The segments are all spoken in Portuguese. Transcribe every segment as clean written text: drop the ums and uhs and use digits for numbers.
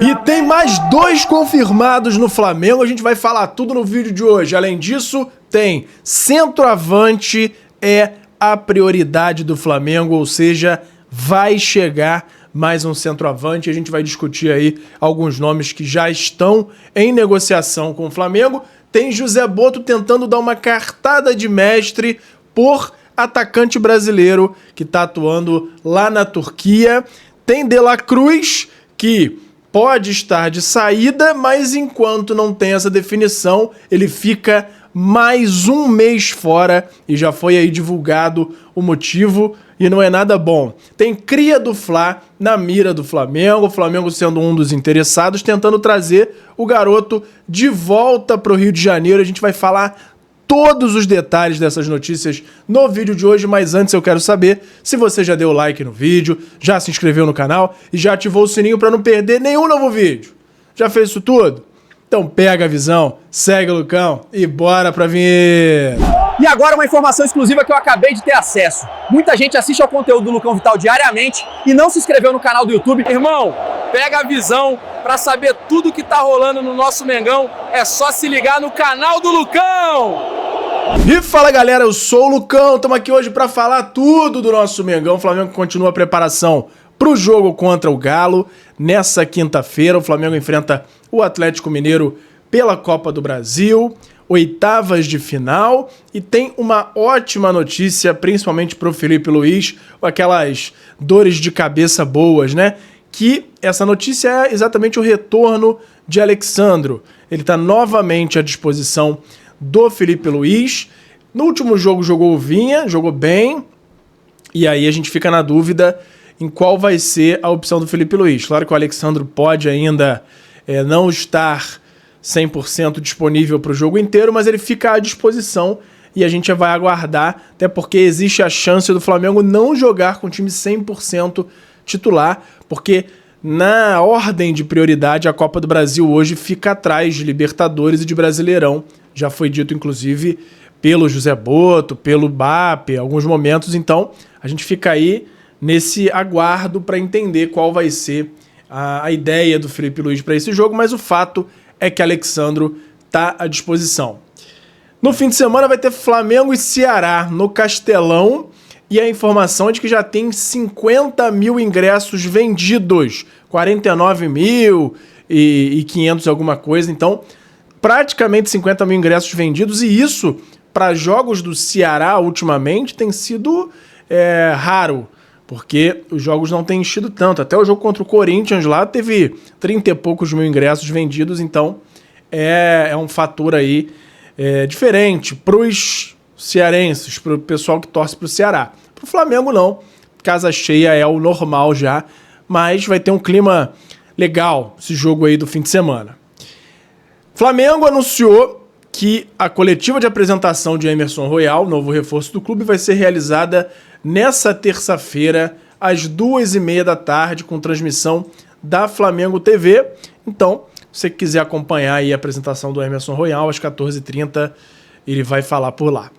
E tem mais 2 confirmados no Flamengo, a gente vai falar tudo no vídeo de hoje. Além disso, tem centroavante é a prioridade do Flamengo, ou seja, vai chegar mais um centroavante. A gente vai discutir aí alguns nomes que já estão em negociação com o Flamengo. Tem José Boto tentando dar uma cartada de mestre por atacante brasileiro que está atuando lá na Turquia. Tem De La Cruz, que pode estar de saída, mas enquanto não tem essa definição, ele fica mais um mês fora e já foi aí divulgado o motivo e não é nada bom. Tem cria do Fla na mira do Flamengo, o Flamengo sendo um dos interessados, tentando trazer o garoto de volta para o Rio de Janeiro. A gente vai falar todos os detalhes dessas notícias no vídeo de hoje, mas antes eu quero saber se você já deu like no vídeo, já se inscreveu no canal e já ativou o sininho para não perder nenhum novo vídeo. Já fez isso tudo? Então pega a visão, segue o Lucão e bora pra vinheta! E agora uma informação exclusiva que eu acabei de ter acesso. Muita gente assiste ao conteúdo do Lucão Vital diariamente e não se inscreveu no canal do YouTube. Irmão, pega a visão pra saber tudo que tá rolando no nosso Mengão. É só se ligar no canal do Lucão! E fala galera, eu sou o Lucão, estamos aqui hoje pra falar tudo do nosso Mengão. O Flamengo continua a preparação pro jogo contra o Galo. Nessa quinta-feira o Flamengo enfrenta o Atlético Mineiro pela Copa do Brasil, oitavas de final, e tem uma ótima notícia, principalmente pro Felipe Luiz, aquelas dores de cabeça boas, né? Que essa notícia é exatamente o retorno de Alex Sandro. Ele tá novamente à disposição do Felipe Luiz. No último jogo jogou o Vinha, jogou bem, e aí a gente fica na dúvida em qual vai ser a opção do Felipe Luiz. Claro que o Alex Sandro pode ainda não estar 100% disponível para o jogo inteiro, mas ele fica à disposição e a gente vai aguardar, até porque existe a chance do Flamengo não jogar com o time 100% titular, porque na ordem de prioridade a Copa do Brasil hoje fica atrás de Libertadores e de Brasileirão. Já foi dito, inclusive, pelo José Boto, pelo BAP, em alguns momentos. Então, a gente fica aí nesse aguardo para entender qual vai ser a ideia do Felipe Luiz para esse jogo, mas o fato é que Alex Sandro está à disposição. No fim de semana vai ter Flamengo e Ceará no Castelão, e a informação é de que já tem 50 mil ingressos vendidos, 49.500 alguma coisa, então praticamente 50 mil ingressos vendidos, e isso para jogos do Ceará ultimamente tem sido raro, porque os jogos não têm enchido tanto. Até o jogo contra o Corinthians lá teve 30 e poucos mil ingressos vendidos, então é um fator aí diferente para os cearenses, para o pessoal que torce para o Ceará. Para o Flamengo não, casa cheia é o normal já, mas vai ter um clima legal esse jogo aí do fim de semana. Flamengo anunciou que a coletiva de apresentação de Emerson Royal, novo reforço do clube, vai ser realizada nessa terça-feira, às 2h30 da tarde, com transmissão da Flamengo TV. Então, se você quiser acompanhar aí a apresentação do Emerson Royal, às 14h30, ele vai falar por lá.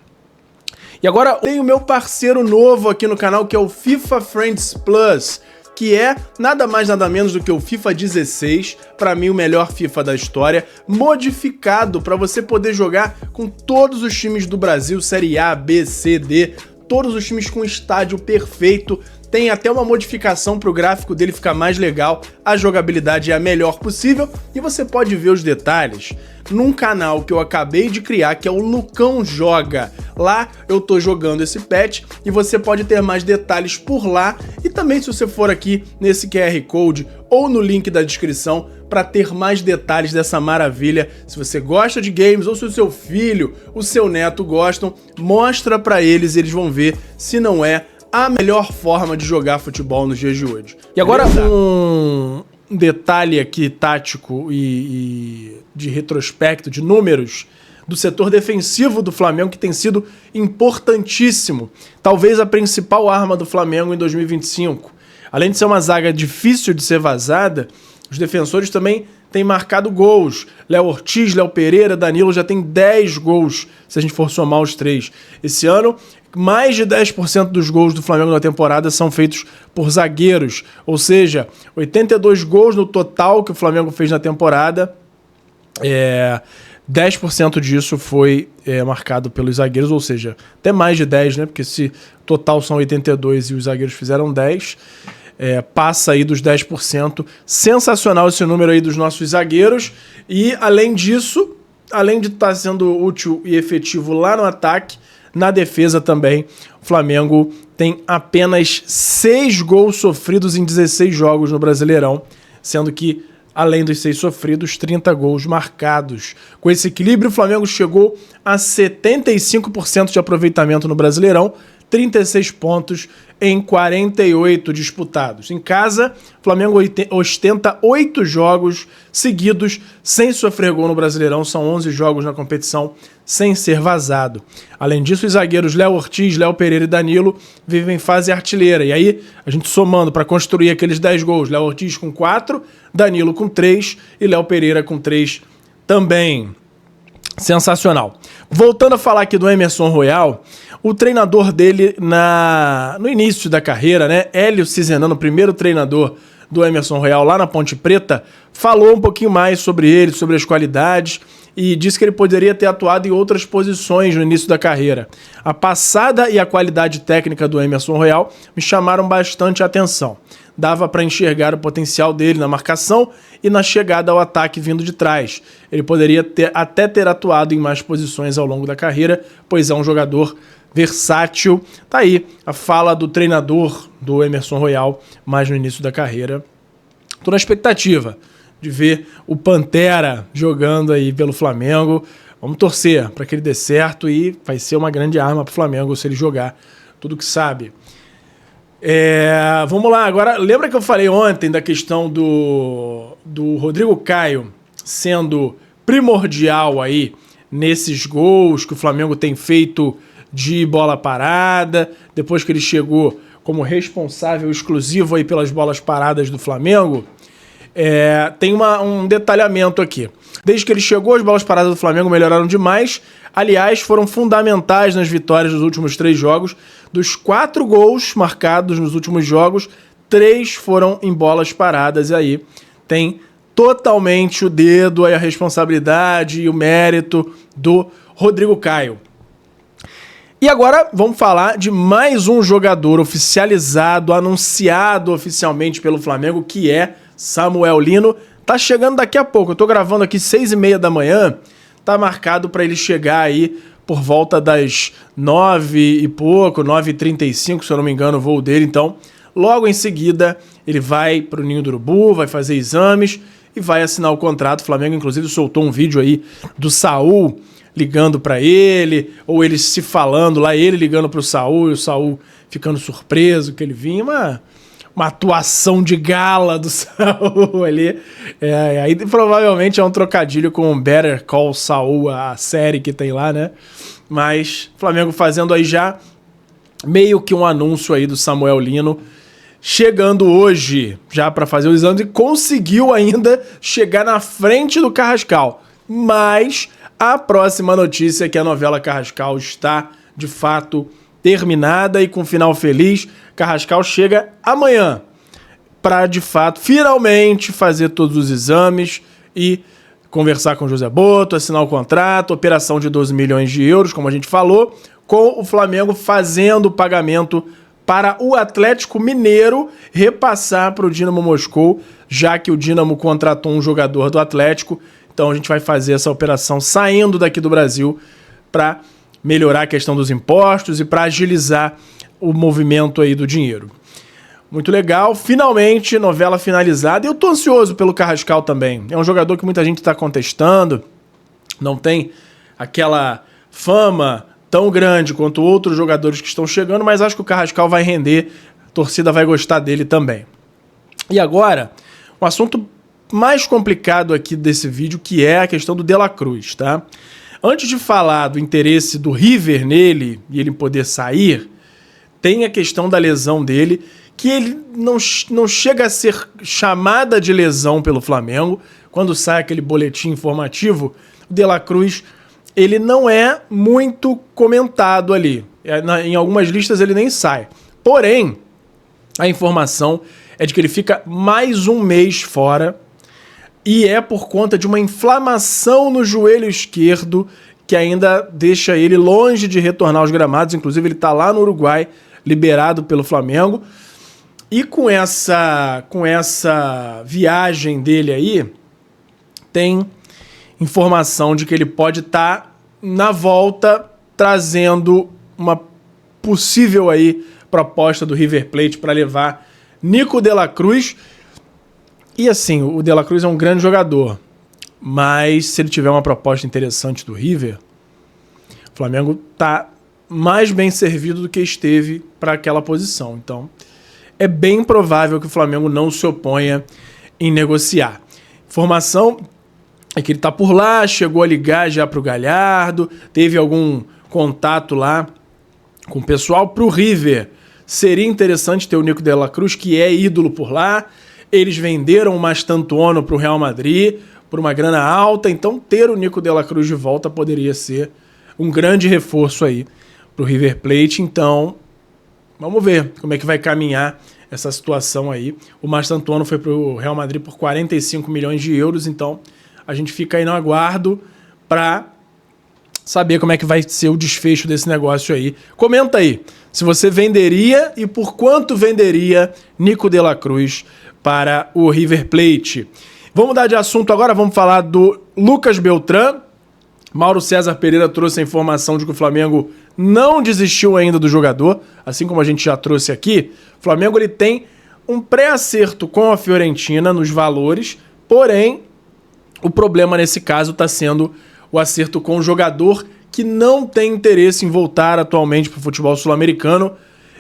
E agora tem o meu parceiro novo aqui no canal, que é o FIFA Friends Plus, que é nada mais nada menos do que o FIFA 16, para mim o melhor FIFA da história, modificado para você poder jogar com todos os times do Brasil, Série A, B, C, D, todos os times com estádio perfeito. Tem até uma modificação para o gráfico dele ficar mais legal, a jogabilidade é a melhor possível e você pode ver os detalhes num canal que eu acabei de criar, que é o Lucão Joga. Lá eu tô jogando esse patch e você pode ter mais detalhes por lá, e também se você for aqui nesse QR Code ou no link da descrição para ter mais detalhes dessa maravilha. Se você gosta de games ou se o seu filho, o seu neto gostam, mostra para eles e eles vão ver se não é a melhor forma de jogar futebol nos dias de hoje. E agora um detalhe aqui tático e de retrospecto, de números, do setor defensivo do Flamengo, que tem sido importantíssimo. Talvez a principal arma do Flamengo em 2025. Além de ser uma zaga difícil de ser vazada, Os defensores também têm marcado gols. Léo Ortiz, Léo Pereira, Danilo já tem 10 gols, se a gente for somar os 3. Esse ano, mais de 10% dos gols do Flamengo na temporada são feitos por zagueiros. Ou seja, 82 gols no total que o Flamengo fez na temporada. 10% disso foi marcado pelos zagueiros, ou seja, até mais de 10, né? Porque se total são 82 e os zagueiros fizeram 10, passa aí dos 10%. Sensacional esse número aí dos nossos zagueiros. E além disso, além de estar sendo útil e efetivo lá no ataque, na defesa também, o Flamengo tem apenas 6 gols sofridos em 16 jogos no Brasileirão, sendo que além dos 6 sofridos, 30 gols marcados. Com esse equilíbrio, o Flamengo chegou a 75% de aproveitamento no Brasileirão, 36 pontos em 48 disputados. Em casa, o Flamengo ostenta 8 jogos seguidos sem sofrer gol no Brasileirão. São 11 jogos na competição sem ser vazado. Além disso, os zagueiros Léo Ortiz, Léo Pereira e Danilo vivem fase artilheira. E aí, a gente somando para construir aqueles 10 gols, Léo Ortiz com 4, Danilo com 3 e Léo Pereira com 3 também. Sensacional. Voltando a falar aqui do Emerson Royal, o treinador dele no início da carreira, né, Hélio Cizenano, o primeiro treinador do Emerson Royal lá na Ponte Preta, falou um pouquinho mais sobre ele, sobre as qualidades, e disse que ele poderia ter atuado em outras posições no início da carreira. A passada e a qualidade técnica do Emerson Royal me chamaram bastante a atenção. Dava para enxergar o potencial dele na marcação e na chegada ao ataque vindo de trás. Ele poderia até ter atuado em mais posições ao longo da carreira, pois é um jogador versátil. Tá aí a fala do treinador do Emerson Royal mais no início da carreira. Tô na expectativa de ver o Pantera jogando aí pelo Flamengo. Vamos torcer para que ele dê certo e vai ser uma grande arma pro Flamengo se ele jogar tudo que sabe. Vamos lá, agora, lembra que eu falei ontem da questão do Rodrigo Caio sendo primordial aí nesses gols que o Flamengo tem feito de bola parada, depois que ele chegou como responsável exclusivo aí pelas bolas paradas do Flamengo? Tem um detalhamento aqui. Desde que ele chegou, as bolas paradas do Flamengo melhoraram demais. Aliás, foram fundamentais nas vitórias dos últimos 3 jogos. Dos 4 gols marcados nos últimos jogos, 3 foram em bolas paradas. E aí tem totalmente o dedo, a responsabilidade e o mérito do Rodrigo Caio. E agora vamos falar de mais um jogador oficializado, anunciado oficialmente pelo Flamengo, que é Samuel Lino. Tá chegando daqui a pouco. Eu tô gravando aqui 6h30 da manhã. Tá marcado para ele chegar aí por volta das 9 e pouco, 9h35, se eu não me engano, o voo dele. Então, logo em seguida, ele vai pro Ninho do Urubu, vai fazer exames e vai assinar o contrato. O Flamengo, inclusive, soltou um vídeo aí do Saul ligando para ele, ou eles se falando lá, ele ligando pro Saul e o Saul ficando surpreso que ele vinha. Uma atuação de gala do Saul ali. Aí provavelmente é um trocadilho com Better Call Saul, a série que tem lá, né? Mas Flamengo fazendo aí já meio que um anúncio aí do Samuel Lino, chegando hoje já para fazer os exames e conseguiu ainda chegar na frente do Carrascal. Mas a próxima notícia é que a novela Carrascal está, de fato, terminada e com final feliz. Carrascal chega amanhã para, de fato, finalmente fazer todos os exames e conversar com o José Botto, assinar o contrato, operação de 12 milhões de euros, como a gente falou, com o Flamengo fazendo o pagamento para o Atlético Mineiro repassar para o Dynamo Moscou, já que o Dynamo contratou um jogador do Atlético. Então a gente vai fazer essa operação saindo daqui do Brasil para melhorar a questão dos impostos e para agilizar o movimento aí do dinheiro. Muito legal, finalmente, novela finalizada. E eu tô ansioso pelo Carrascal também. É um jogador que muita gente está contestando, não tem aquela fama tão grande quanto outros jogadores que estão chegando, mas acho que o Carrascal vai render, a torcida vai gostar dele também. E agora, um assunto mais complicado aqui desse vídeo, que é a questão do De La Cruz, tá? Antes de falar do interesse do River nele e ele poder sair, tem a questão da lesão dele, que ele não chega a ser chamada de lesão pelo Flamengo. Quando sai aquele boletim informativo, o De La Cruz, ele não é muito comentado ali. Em algumas listas ele nem sai. Porém, a informação é de que ele fica mais um mês fora e é por conta de uma inflamação no joelho esquerdo que ainda deixa ele longe de retornar aos gramados. Inclusive, ele está lá no Uruguai, liberado pelo Flamengo. E com essa viagem dele aí, tem informação de que ele pode estar na volta trazendo uma possível aí proposta do River Plate para levar Nico De La Cruz. E assim, o De La Cruz é um grande jogador, mas se ele tiver uma proposta interessante do River, o Flamengo tá mais bem servido do que esteve para aquela posição. Então, é bem provável que o Flamengo não se oponha em negociar. Informação é que ele tá por lá, chegou a ligar já pro Galhardo, teve algum contato lá com o pessoal. Pro River, seria interessante ter o Nico De La Cruz, que é ídolo por lá. Eles venderam o Mastantuono pro Real Madrid por uma grana alta, então ter o Nico De La Cruz de volta poderia ser um grande reforço aí pro River Plate. Então, vamos ver como é que vai caminhar essa situação aí. O Mastantuono foi pro Real Madrid por 45 milhões de euros, então a gente fica aí no aguardo para saber como é que vai ser o desfecho desse negócio aí. Comenta aí se você venderia e por quanto venderia Nico De La Cruz para o River Plate. Vamos mudar de assunto agora, vamos falar do Lucas Beltrán. Mauro César Pereira trouxe a informação de que o Flamengo não desistiu ainda do jogador, assim como a gente já trouxe aqui. O Flamengo ele tem um pré-acerto com a Fiorentina nos valores, porém o problema nesse caso está sendo o acerto com o jogador que não tem interesse em voltar atualmente para o futebol sul-americano.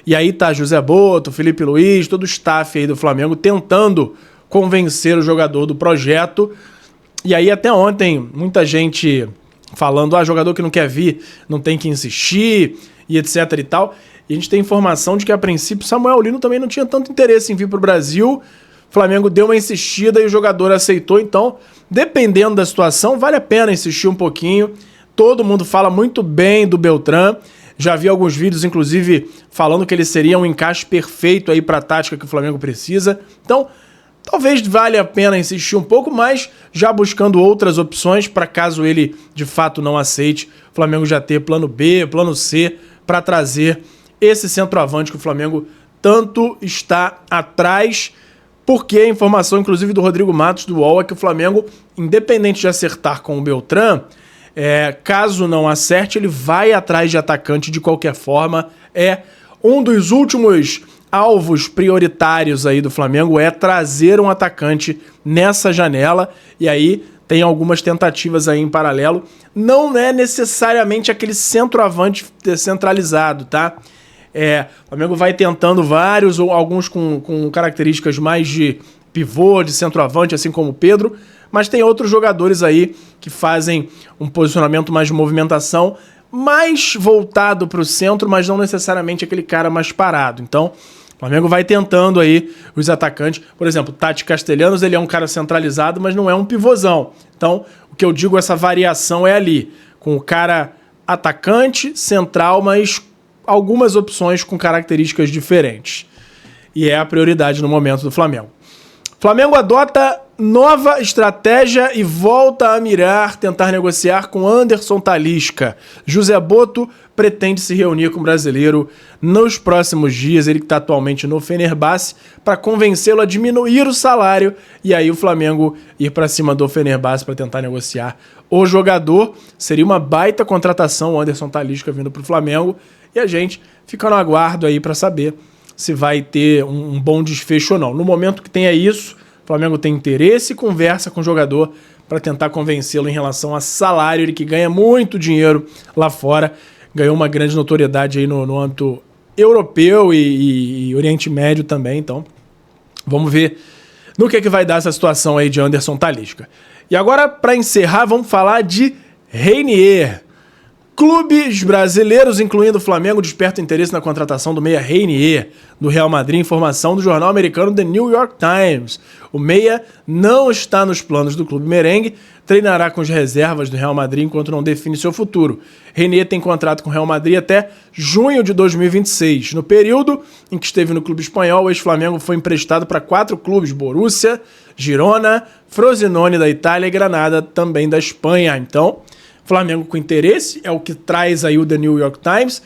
E aí tá José Boto, Felipe Luiz, todo o staff aí do Flamengo tentando convencer o jogador do projeto. E aí até ontem muita gente falando, jogador que não quer vir não tem que insistir e etc e tal. E a gente tem informação de que a princípio Samuel Lino também não tinha tanto interesse em vir para o Brasil. O Flamengo deu uma insistida e o jogador aceitou. Então, dependendo da situação, vale a pena insistir um pouquinho. Todo mundo fala muito bem do Beltrán. Já vi alguns vídeos, inclusive, falando que ele seria um encaixe perfeito aí para a tática que o Flamengo precisa. Então, talvez valha a pena insistir um pouco, mas já buscando outras opções para caso ele, de fato, não aceite, o Flamengo já ter plano B, plano C, para trazer esse centroavante que o Flamengo tanto está atrás. Porque a informação, inclusive, do Rodrigo Matos, do UOL, é que o Flamengo, independente de acertar com o Beltrán, caso não acerte, ele vai atrás de atacante de qualquer forma. É um dos últimos alvos prioritários aí do Flamengo, é trazer um atacante nessa janela. E aí tem algumas tentativas aí em paralelo. Não é necessariamente aquele centroavante descentralizado, tá? O Flamengo vai tentando vários, ou alguns com características mais de pivô, de centroavante, assim como o Pedro, mas tem outros jogadores aí que fazem um posicionamento mais de movimentação, mais voltado para o centro, mas não necessariamente aquele cara mais parado. Então, o Flamengo vai tentando aí os atacantes. Por exemplo, Tati Castellanos, ele é um cara centralizado, mas não é um pivôzão. Então, o que eu digo, essa variação é ali, com o cara atacante, central, mas algumas opções com características diferentes. E é a prioridade no momento do Flamengo. Flamengo adota nova estratégia e volta a mirar, tentar negociar com Anderson Talisca. José Boto pretende se reunir com o brasileiro nos próximos dias, ele que está atualmente no Fenerbahçe, para convencê-lo a diminuir o salário e aí o Flamengo ir para cima do Fenerbahçe para tentar negociar o jogador. Seria uma baita contratação o Anderson Talisca vindo para o Flamengo e a gente fica no aguardo aí para saber se vai ter um bom desfecho ou não. No momento que tenha isso, o Flamengo tem interesse e conversa com o jogador para tentar convencê-lo em relação a salário. Ele que ganha muito dinheiro lá fora, ganhou uma grande notoriedade aí no âmbito europeu e Oriente Médio também. Então, vamos ver no que vai dar essa situação aí de Anderson Talisca. E agora, para encerrar, vamos falar de Reinier. Clubes brasileiros, incluindo o Flamengo, despertam interesse na contratação do meia Reinier, do Real Madrid, informação do jornal americano The New York Times. O meia não está nos planos do clube merengue, treinará com as reservas do Real Madrid enquanto não define seu futuro. Reinier tem contrato com o Real Madrid até junho de 2026. No período em que esteve no clube espanhol, o ex-Flamengo foi emprestado para 4 clubes: Borussia, Girona, Frosinone da Itália e Granada, também da Espanha. Então, Flamengo com interesse, é o que traz aí o The New York Times.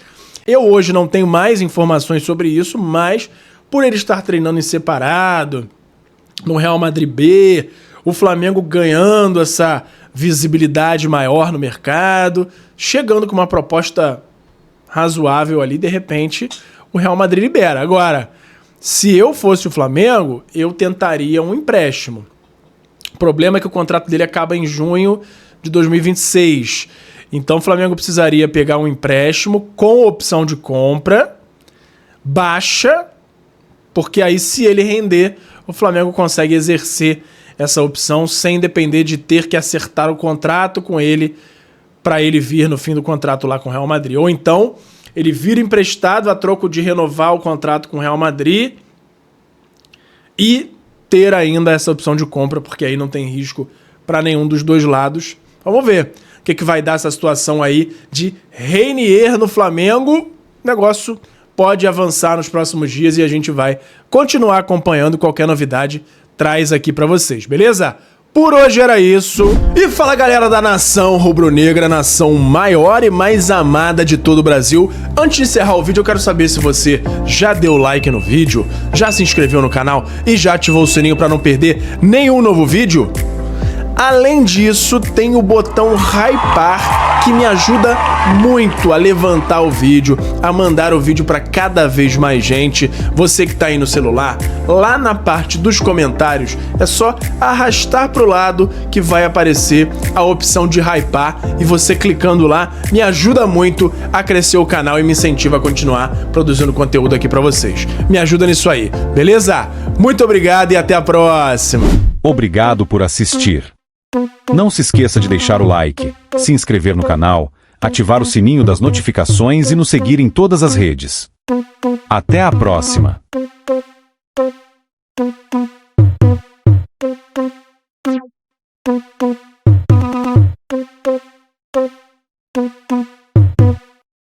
Eu hoje não tenho mais informações sobre isso, mas por ele estar treinando em separado, no Real Madrid B, o Flamengo ganhando essa visibilidade maior no mercado, chegando com uma proposta razoável ali, de repente o Real Madrid libera. Agora, se eu fosse o Flamengo, eu tentaria um empréstimo. O problema é que o contrato dele acaba em junho de 2026. Então o Flamengo precisaria pegar um empréstimo com opção de compra baixa, porque aí, se ele render, o Flamengo consegue exercer essa opção sem depender de ter que acertar o contrato com ele para ele vir no fim do contrato lá com o Real Madrid. Ou então ele vira emprestado a troco de renovar o contrato com o Real Madrid e ter ainda essa opção de compra, porque aí não tem risco para nenhum dos dois lados. Vamos ver o que vai dar essa situação aí de Reinier no Flamengo. O negócio pode avançar nos próximos dias e a gente vai continuar acompanhando. Qualquer novidade traz aqui para vocês, beleza? Por hoje era isso. E fala, galera da nação rubro-negra, nação maior e mais amada de todo o Brasil. Antes de encerrar o vídeo, eu quero saber se você já deu like no vídeo, já se inscreveu no canal e já ativou o sininho para não perder nenhum novo vídeo. Além disso, tem o botão hypar, que me ajuda muito a levantar o vídeo, a mandar o vídeo para cada vez mais gente. Você que está aí no celular, lá na parte dos comentários, é só arrastar para o lado que vai aparecer a opção de hypar, e você clicando lá me ajuda muito a crescer o canal e me incentiva a continuar produzindo conteúdo aqui para vocês. Me ajuda nisso aí, beleza? Muito obrigado e até a próxima. Obrigado por assistir. Não se esqueça de deixar o like, se inscrever no canal, ativar o sininho das notificações e nos seguir em todas as redes. Até a próxima!